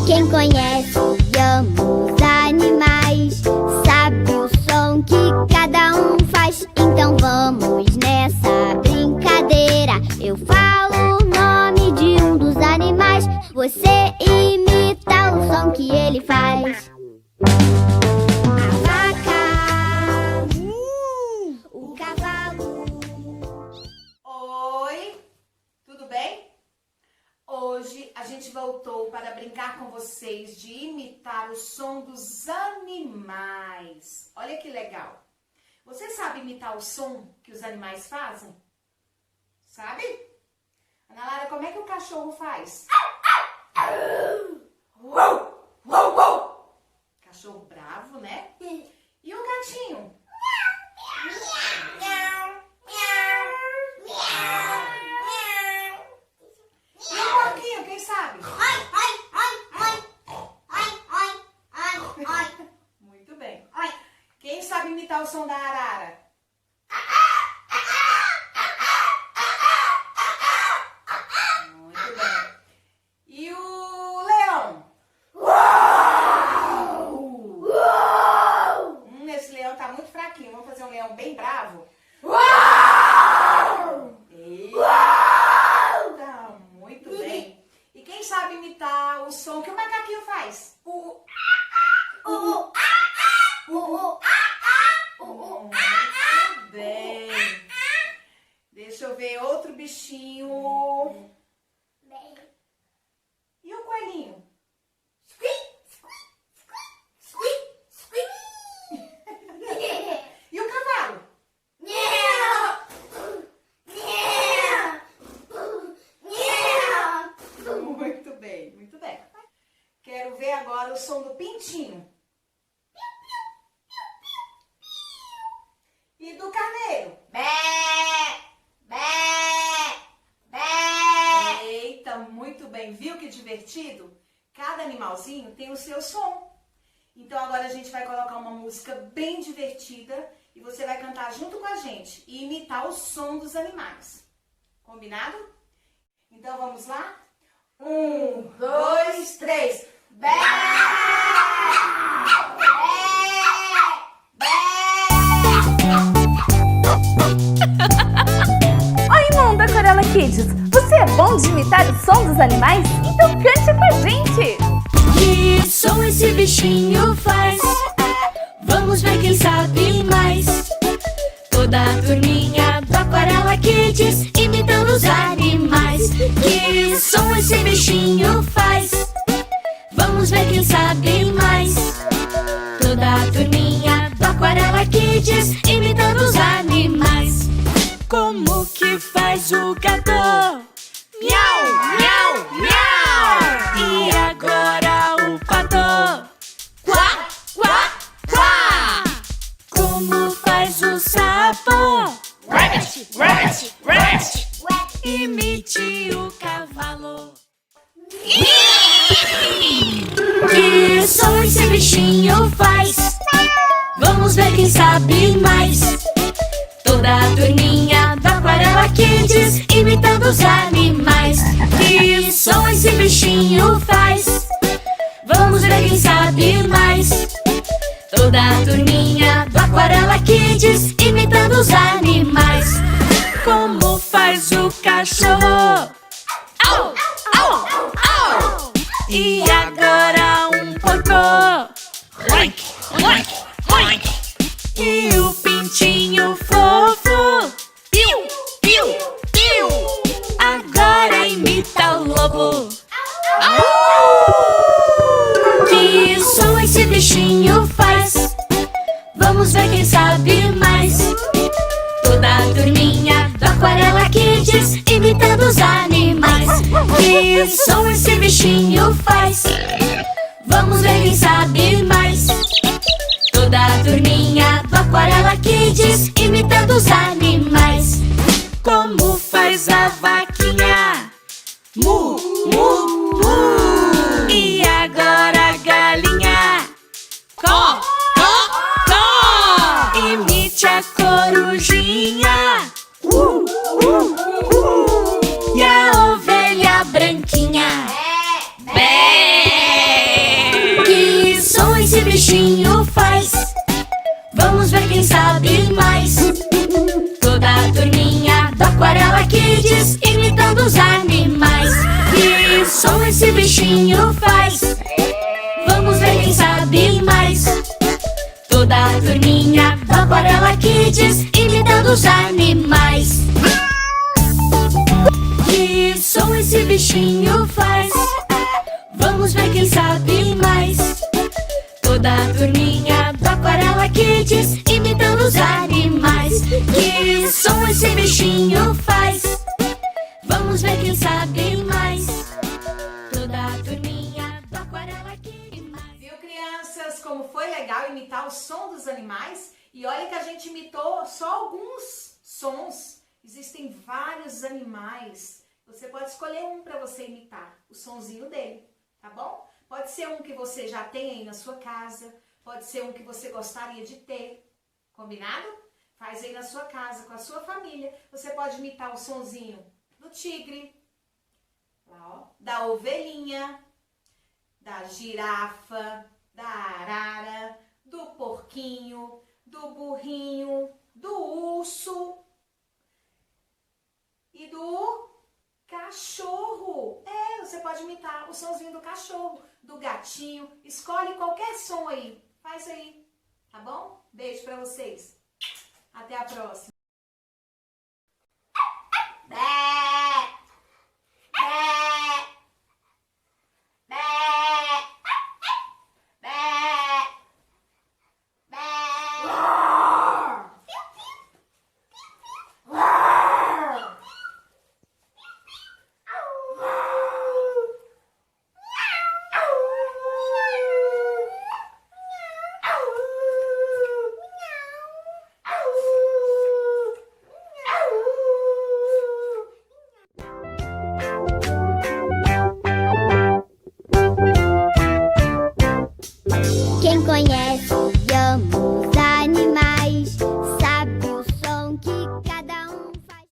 Quem conhece e ama os animais sabe o som que cada um faz. Então vamos nessa brincadeira. Eu falo o nome de um dos animais, você imita o som que ele faz. A vaca, o cavalo. Oi, tudo bem? Hoje a gente voltou para brincar com vocês de imitar o som dos animais. Olha que legal. Você sabe imitar o som que os animais fazem? Sabe? Ana Lara, como é que o cachorro faz? Cachorro bravo, né? E o gatinho? E o porquinho, quem sabe? Muito bem. Quem sabe imitar o som da arara? Muito bem. E o leão? Esse leão tá muito fraquinho. Vamos fazer um leão bem bravo? Eita, muito bem. E quem sabe imitar o som que o macaquinho faz? Muito bem. Deixa eu ver outro bichinho. E o coelhinho? E o cavalo? Muito bem, muito bem. Quero ver agora o som do pintinho. E do carneiro? Eita, muito bem. Viu que divertido? Cada animalzinho tem o seu som. Então agora a gente vai colocar uma música bem divertida e você vai cantar junto com a gente e imitar o som dos animais. Combinado? Então vamos lá? 1, 2, 3. Bé! Oi, mundo Aquarela Kids! Você é bom de imitar o som dos animais? Então cante com a gente! Que som esse bichinho faz? Vamos ver quem sabe mais. Toda a turminha do Aquarela Kids imitando os animais. Que som esse bichinho faz? Vamos ver quem sabe mais. Toda a turminha do Aquarela Kids imitando os animais. Como que faz o gato? Miau, miau, miau! E agora o pato? Quá, quá, quá! Como faz o sapo? Rabbit, rabbit, rabbit! Imite o cavalo. Que som esse bichinho faz? Vamos ver quem sabe mais. Toda a turminha do Aquarela Kids imitando os animais. Que som esse bichinho faz? Vamos ver quem sabe mais. Toda a turminha do Aquarela Kids imitando os animais. Como faz o cachorro? Au, au, au! E agora um porco? Oink, oink, oink! E o pintinho fofo? Piu, piu, piu! Agora imita o lobo. Que som esse bichinho faz? Vamos ver quem sabe mais. Toda a turminha do Aquarela Kids imitando os animais. Que som esse bichinho faz? Vamos ver quem sabe mais. Toda a turminha do Aquarela Kids imitando os animais. Como faz a vaquinha? Mu, mu, mu! E agora a galinha? Có, có, có! Imite a corujinha. E a ovelha branquinha? Bé, bé, bé! bichinho faz? Vamos ver quem sabe mais. Toda a turminha do Aquarela Kids, imitando os animais. Que som esse bichinho faz? Vamos ver quem sabe mais. Toda a turminha do Aquarela Kids, imitando os animais. Que som esse bichinho faz? Vamos ver quem sabe mais. Toda a turminha do Aquarela Kids, imitando os animais. Que som esse bichinho faz? Vamos ver quem sabe mais. Toda a turminha do Aquarela Kids. Viu, crianças, como foi legal imitar o som dos animais? E olha que a gente imitou só alguns sons. Existem vários animais. Você pode escolher um para você imitar, o sonzinho dele, tá bom? Pode ser um que você já tem aí na sua casa, pode ser um que você gostaria de ter, combinado? Faz aí na sua casa, com a sua família. Você pode imitar o sonzinho do tigre, lá, ó, da ovelhinha, da girafa, da arara, do porquinho, do burrinho, do urso e do cachorro. Você pode imitar o sonzinho do cachorro, do gatinho. Escolhe qualquer som aí. Faz aí, tá bom? Beijo pra vocês. Até a próxima. Quem conhece